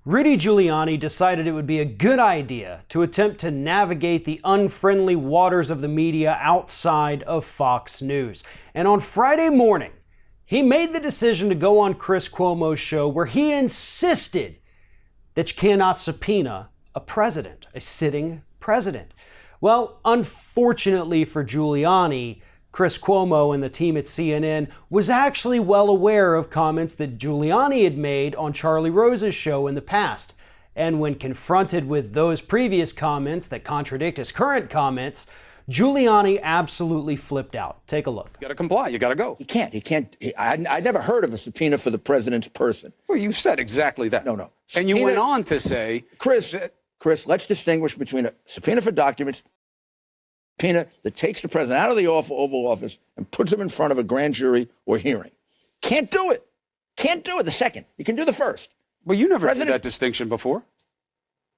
Rudy Giuliani decided it would be a good idea to attempt to navigate the unfriendly waters of the media outside of Fox News. And on Friday morning, he made the decision to go on Chris Cuomo's show where he insisted that you cannot subpoena a president, a sitting president. Well, unfortunately for Giuliani, Chris Cuomo and the team at CNN was actually well aware of comments that Giuliani had made on Charlie Rose's show in the past. And when confronted with those previous comments that contradict his current comments, Giuliani absolutely flipped out. Take a look. You got to comply. You got to go. He can't. I never heard of a subpoena for the president's person. Well, you said exactly that. No. And you went on to say, Chris, let's distinguish between a subpoena for documents, subpoena that takes the president out of the Oval Office and puts him in front of a grand jury or hearing. Can't do it. Can't do it the second. You can do the first. Well, you never made that distinction before.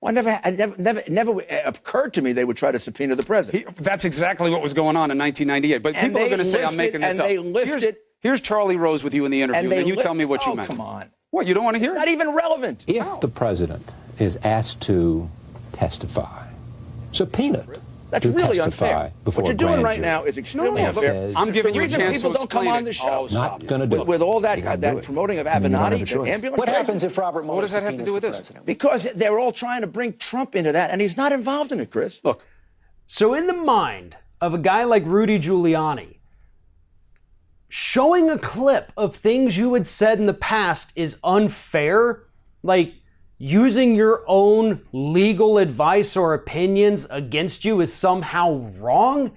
Well, it never occurred to me they would try to subpoena the president. That's exactly what was going on in 1998. But and people are going to say I'm making this up. Here's Charlie Rose with you in the interview, and then you tell me what you meant. Come on. What, you don't want to hear it? It's not even relevant. If the president is asked to testify, subpoenaed, that's to really testify unfair. before What you're a grand doing right jury. now is extremely unfair. I'm giving you a chance people to don't come explain on the it. show. Not going to do it. With all that it. promoting of Avenatti, the ambulance. What happens if Robert Mueller What does that have to do with this? president? Because they're all trying to bring Trump into that, and he's not involved in it, Chris. Look. So in the mind of a guy like Rudy Giuliani, showing a clip of things you had said in the past is unfair, like using your own legal advice or opinions against you is somehow wrong?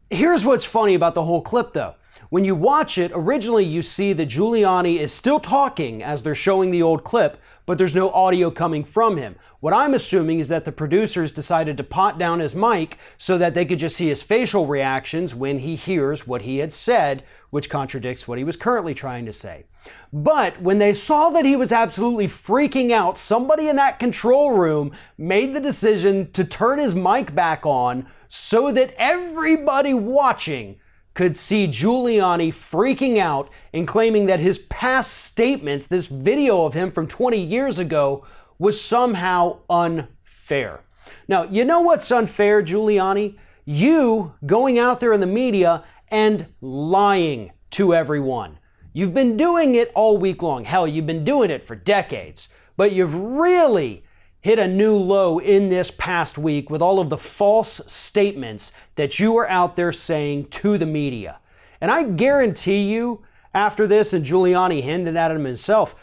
Here's what's funny about the whole clip though. When you watch it, originally you see that Giuliani is still talking as they're showing the old clip, but there's no audio coming from him. What I'm assuming is that the producers decided to pot down his mic so that they could just see his facial reactions when he hears what he had said, which contradicts what he was currently trying to say. But when they saw that he was absolutely freaking out, somebody in that control room made the decision to turn his mic back on so that everybody watching could see Giuliani freaking out and claiming that his past statements, this video of him from 20 years ago, was somehow unfair. Now, you know what's unfair, Giuliani? You going out there in the media and lying to everyone. You've been doing it all week long. Hell, you've been doing it for decades. But you've really hit a new low in this past week with all of the false statements that you are out there saying to the media. And I guarantee you, after this, and Giuliani hinted at him himself,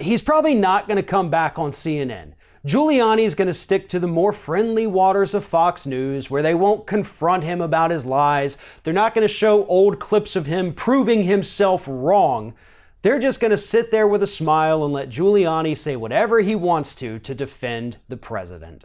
he's probably not going to come back on CNN. Giuliani's going to stick to the more friendly waters of Fox News where they won't confront him about his lies. They're not going to show old clips of him proving himself wrong. They're just going to sit there with a smile and let Giuliani say whatever he wants to defend the president.